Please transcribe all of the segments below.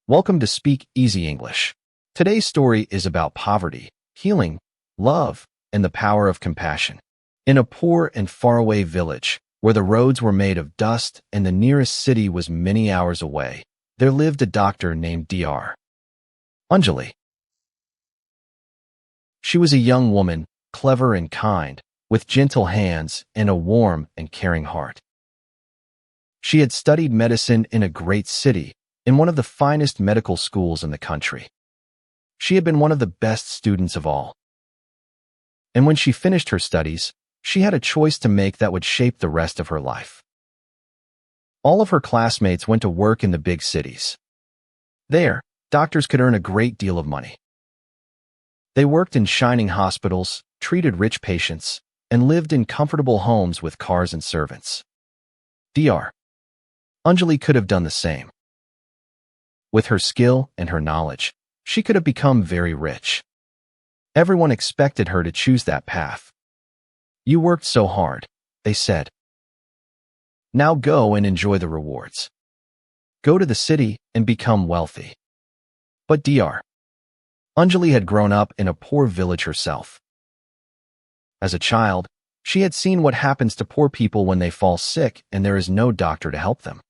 Welcome to Speak Easy English. Today's story is about poverty, healing, love, and the power of compassion. In a poor and faraway village, where the roads were made of dust and the nearest city was many hours away, there lived a doctor named Dr. Anjali. She was a young woman, clever and kind, with gentle hands and a warm and caring heart. She had studied medicine in a great city, in one of the finest medical schools in the country. She had been one of the best students of all. And when she finished her studies, she had a choice to make that would shape the rest of her life. All of her classmates went to work in the big cities. There, doctors could earn a great deal of money. They worked in shining hospitals, treated rich patients, and lived in comfortable homes with cars and servants. Dr. Anjali could have done the same. With her skill and her knowledge, she could have become very rich. Everyone expected her to choose that path. "You worked so hard," they said. "Now go and enjoy the rewards. Go to the city and become wealthy." But Dr. Anjali had grown up in a poor village herself. As a child, she had seen what happens to poor people when they fall sick and there is no doctor to help them.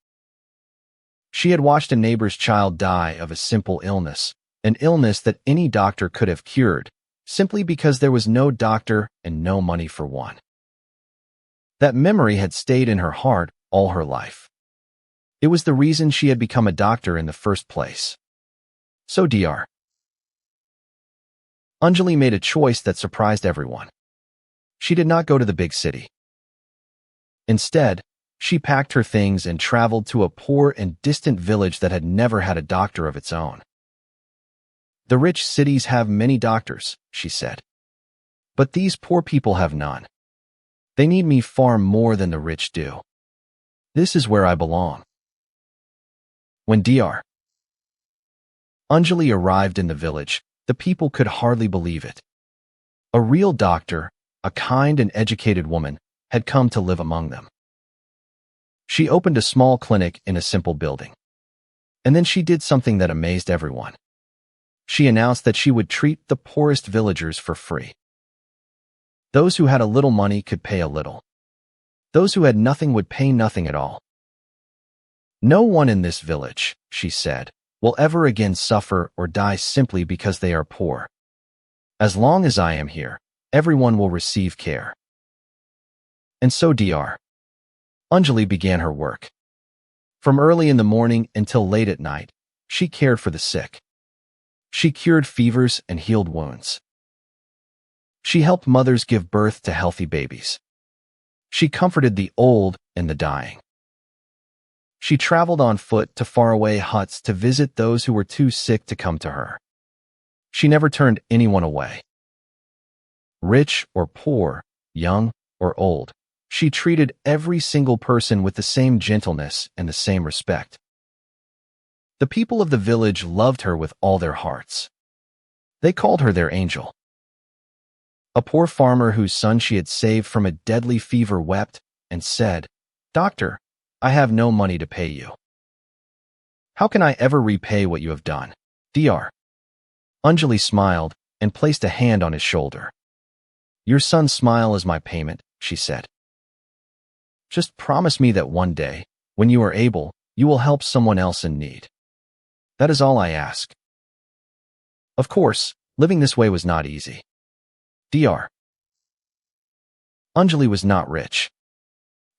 She had watched a neighbor's child die of a simple illness, an illness that any doctor could have cured, simply because there was no doctor and no money for one. That memory had stayed in her heart all her life. It was the reason she had become a doctor in the first place. So Dr. Anjali made a choice that surprised everyone. She did not go to the big city. Instead, she packed her things and traveled to a poor and distant village that had never had a doctor of its own. "The rich cities have many doctors," she said. "But these poor people have none. They need me far more than the rich do. This is where I belong." When Dr. Anjali arrived in the village, the people could hardly believe it. A real doctor, a kind and educated woman, had come to live among them. She opened a small clinic in a simple building. And then she did something that amazed everyone. She announced that she would treat the poorest villagers for free. Those who had a little money could pay a little. Those who had nothing would pay nothing at all. "No one in this village," she said, "will ever again suffer or die simply because they are poor. As long as I am here, everyone will receive care." And so Dr. Anjali began her work. From early in the morning until late at night, she cared for the sick. She cured fevers and healed wounds. She helped mothers give birth to healthy babies. She comforted the old and the dying. She traveled on foot to faraway huts to visit those who were too sick to come to her. She never turned anyone away. Rich or poor, young or old, she treated every single person with the same gentleness and the same respect. The people of the village loved her with all their hearts. They called her their angel. A poor farmer whose son she had saved from a deadly fever wept and said, "Doctor, I have no money to pay you. How can I ever repay what you have done?" Dr. Anjali smiled and placed a hand on his shoulder. "Your son's smile is my payment," she said. "Just promise me that one day, when you are able, you will help someone else in need. That is all I ask." Of course, living this way was not easy. Dr. Anjali was not rich.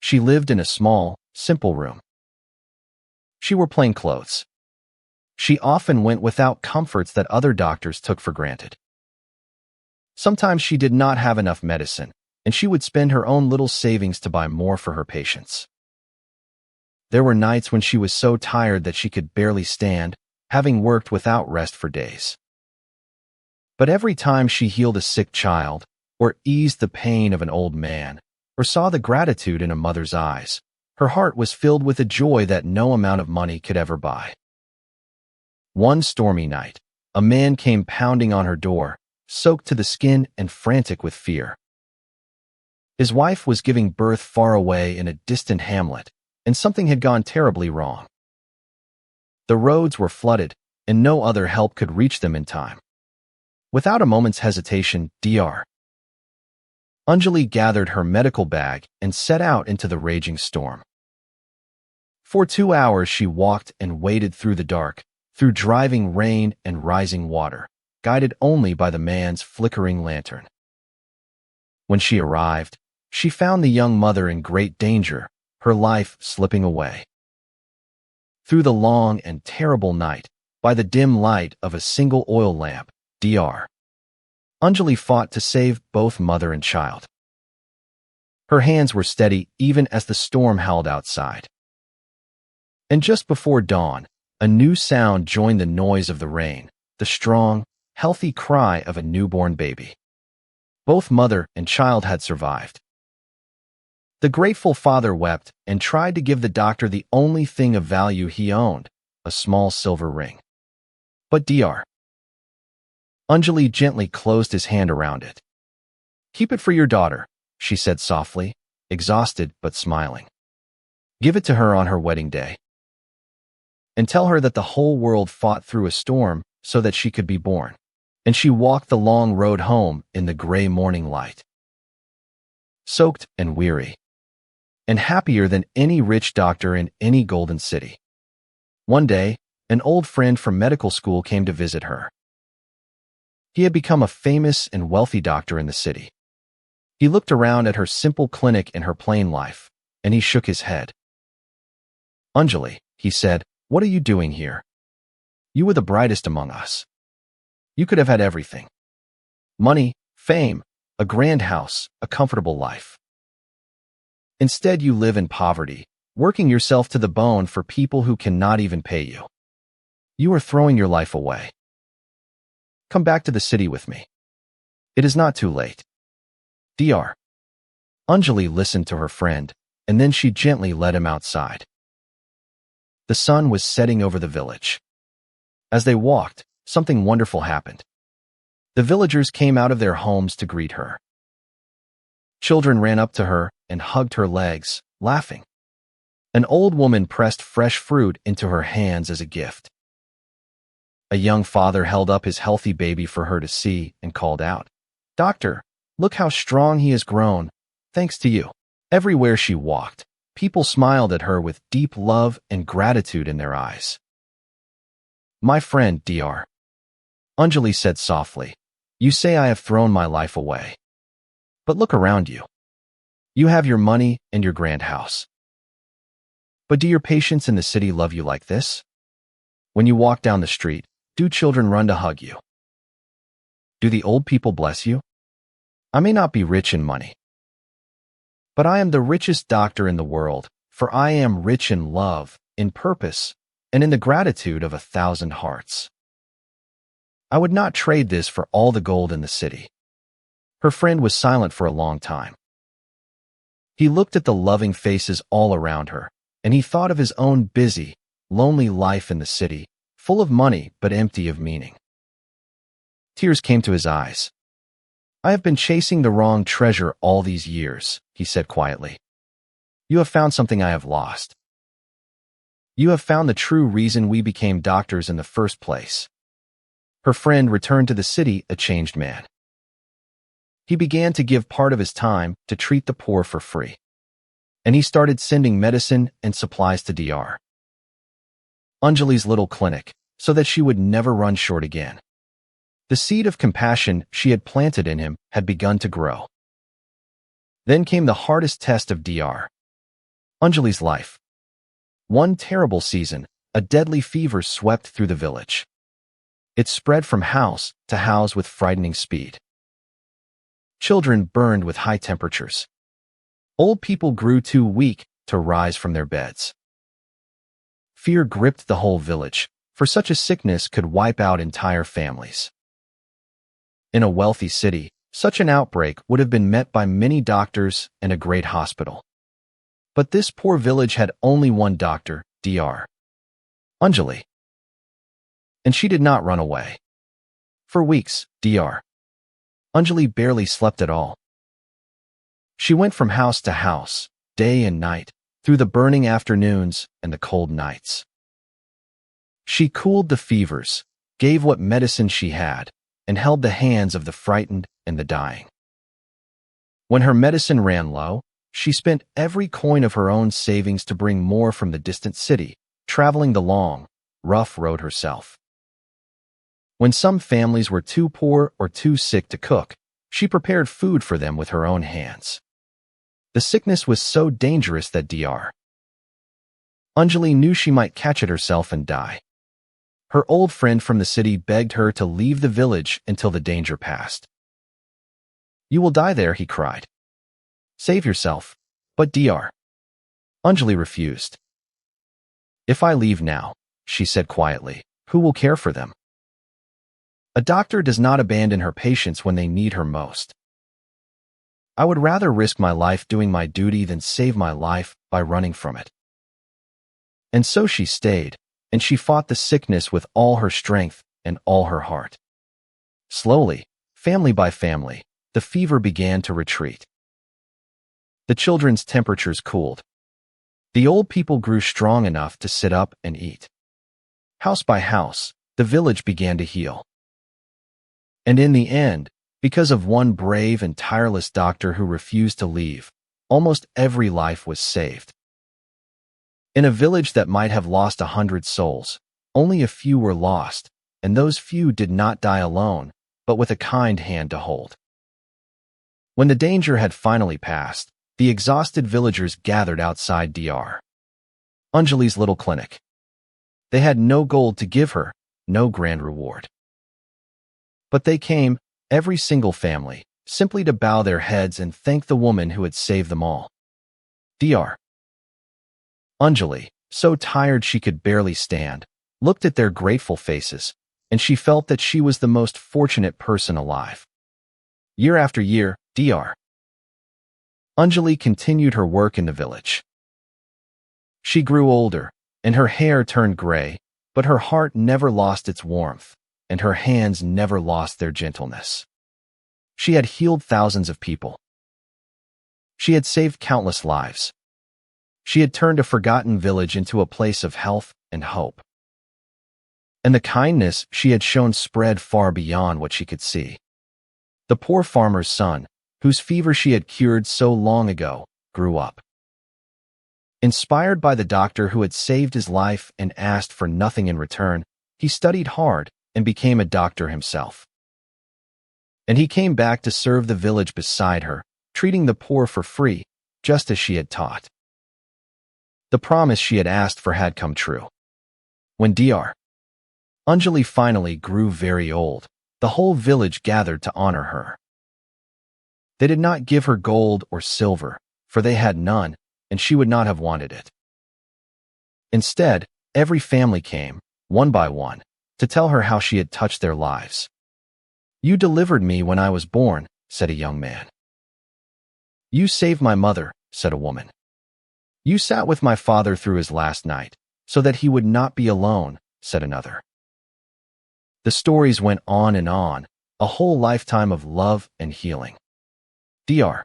She lived in a small, simple room. She wore plain clothes. She often went without comforts that other doctors took for granted. Sometimes she did not have enough medicine, and she would spend her own little savings to buy more for her patients. There were nights when she was so tired that she could barely stand, having worked without rest for days. But every time she healed a sick child, or eased the pain of an old man, or saw the gratitude in a mother's eyes, her heart was filled with a joy that no amount of money could ever buy. One stormy night, a man came pounding on her door, soaked to the skin and frantic with fear. His wife was giving birth far away in a distant hamlet, and something had gone terribly wrong. The roads were flooded, and no other help could reach them in time. Without a moment's hesitation, Dr. Anjali gathered her medical bag and set out into the raging storm. For 2 hours she walked and waded through the dark, through driving rain and rising water, guided only by the man's flickering lantern. When she arrived, she found the young mother in great danger, her life slipping away. Through the long and terrible night, by the dim light of a single oil lamp, Dr. Anjali fought to save both mother and child. Her hands were steady even as the storm howled outside. And just before dawn, a new sound joined the noise of the rain, the strong, healthy cry of a newborn baby. Both mother and child had survived. The grateful father wept and tried to give the doctor the only thing of value he owned, a small silver ring. But Dr. Anjali gently closed his hand around it. "Keep it for your daughter," she said softly, exhausted but smiling. "Give it to her on her wedding day. And tell her that the whole world fought through a storm so that she could be born." And she walked the long road home in the gray morning light. Soaked and weary, and happier than any rich doctor in any golden city. One day, an old friend from medical school came to visit her. He had become a famous and wealthy doctor in the city. He looked around at her simple clinic and her plain life, and he shook his head. "Anjali," he said, "what are you doing here? You were the brightest among us. You could have had everything. Money, fame, a grand house, a comfortable life. Instead, you live in poverty, working yourself to the bone for people who cannot even pay you. You are throwing your life away. Come back to the city with me. It is not too late." Dr. Anjali listened to her friend, and then she gently led him outside. The sun was setting over the village. As they walked, something wonderful happened. The villagers came out of their homes to greet her. Children ran up to her and hugged her legs, laughing. An old woman pressed fresh fruit into her hands as a gift. A young father held up his healthy baby for her to see and called out, "Doctor, look how strong he has grown, thanks to you." Everywhere she walked, people smiled at her with deep love and gratitude in their eyes. "My friend, Dr. Anjali said softly, "You say I have thrown my life away. But look around you. You have your money and your grand house. But do your patients in the city love you like this? When you walk down the street, do children run to hug you? Do the old people bless you? I may not be rich in money, but I am the richest doctor in the world, for I am rich in love, in purpose, and in the gratitude of 1,000 hearts. I would not trade this for all the gold in the city." Her friend was silent for a long time. He looked at the loving faces all around her, and he thought of his own busy, lonely life in the city, full of money but empty of meaning. Tears came to his eyes. "I have been chasing the wrong treasure all these years," he said quietly. "You have found something I have lost. You have found the true reason we became doctors in the first place." Her friend returned to the city a changed man. He began to give part of his time to treat the poor for free. And he started sending medicine and supplies to Dr. Anjali's little clinic, so that she would never run short again. The seed of compassion she had planted in him had begun to grow. Then came the hardest test of Dr. Anjali's life. One terrible season, a deadly fever swept through the village. It spread from house to house with frightening speed. Children burned with high temperatures. Old people grew too weak to rise from their beds. Fear gripped the whole village, for such a sickness could wipe out entire families. In a wealthy city, such an outbreak would have been met by many doctors and a great hospital. But this poor village had only one doctor, Dr. Anjali. And she did not run away. For weeks, Dr. Anjali barely slept at all. She went from house to house, day and night, through the burning afternoons and the cold nights. She cooled the fevers, gave what medicine she had, and held the hands of the frightened and the dying. When her medicine ran low, she spent every coin of her own savings to bring more from the distant city, traveling the long, rough road herself. When some families were too poor or too sick to cook, she prepared food for them with her own hands. The sickness was so dangerous that Dr. Anjali knew she might catch it herself and die. Her old friend from the city begged her to leave the village until the danger passed. "You will die there," he cried. "Save yourself." But Dr. Anjali refused. "If I leave now," she said quietly, "who will care for them?" A doctor does not abandon her patients when they need her most. "I would rather risk my life doing my duty than save my life by running from it." And so she stayed, and she fought the sickness with all her strength and all her heart. Slowly, family by family, the fever began to retreat. The children's temperatures cooled. The old people grew strong enough to sit up and eat. House by house, the village began to heal. And in the end, because of one brave and tireless doctor who refused to leave, almost every life was saved. In a village that might have lost 100 souls, only a few were lost, and those few did not die alone, but with a kind hand to hold. When the danger had finally passed, the exhausted villagers gathered outside Dr. Anjali's little clinic. They had no gold to give her, no grand reward. But they came, every single family, simply to bow their heads and thank the woman who had saved them all. Dr. Anjali, so tired she could barely stand, looked at their grateful faces, and she felt that she was the most fortunate person alive. Year after year, Dr. Anjali continued her work in the village. She grew older, and her hair turned gray, but her heart never lost its warmth, and her hands never lost their gentleness. She had healed thousands of people. She had saved countless lives. She had turned a forgotten village into a place of health and hope. And the kindness she had shown spread far beyond what she could see. The poor farmer's son, whose fever she had cured so long ago, grew up. Inspired by the doctor who had saved his life and asked for nothing in return, he studied hard and became a doctor himself. And he came back to serve the village beside her, treating the poor for free, just as she had taught. The promise she had asked for had come true. When Dr. Anjali finally grew very old, the whole village gathered to honor her. They did not give her gold or silver, for they had none, and she would not have wanted it. Instead, every family came, one by one, to tell her how she had touched their lives. "You delivered me when I was born," said a young man. "You saved my mother," said a woman. "You sat with my father through his last night, so that he would not be alone," said another. The stories went on, a whole lifetime of love and healing. Dr.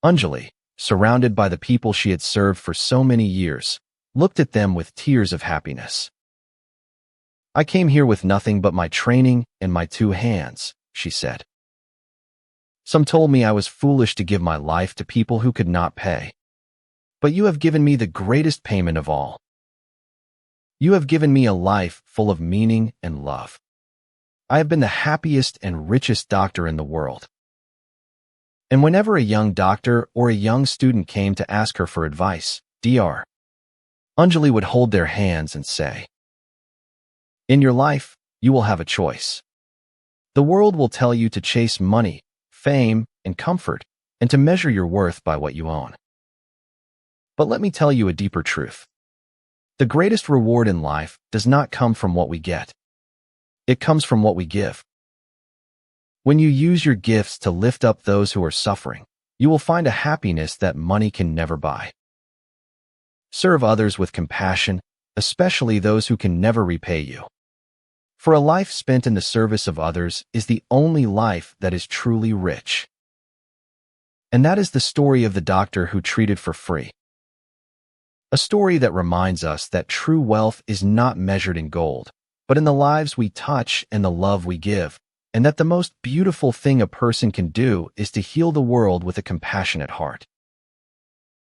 Anjali, surrounded by the people she had served for so many years, looked at them with tears of happiness. "I came here with nothing but my training and my 2 hands," she said. "Some told me I was foolish to give my life to people who could not pay. But you have given me the greatest payment of all. You have given me a life full of meaning and love. I have been the happiest and richest doctor in the world." And whenever a young doctor or a young student came to ask her for advice, Dr. Anjali would hold their hands and say, "In your life, you will have a choice. The world will tell you to chase money, fame, and comfort, and to measure your worth by what you own. But let me tell you a deeper truth. The greatest reward in life does not come from what we get. It comes from what we give. When you use your gifts to lift up those who are suffering, you will find a happiness that money can never buy. Serve others with compassion, especially those who can never repay you. For a life spent in the service of others is the only life that is truly rich." And that is the story of the doctor who treated for free. A story that reminds us that true wealth is not measured in gold, but in the lives we touch and the love we give, and that the most beautiful thing a person can do is to heal the world with a compassionate heart.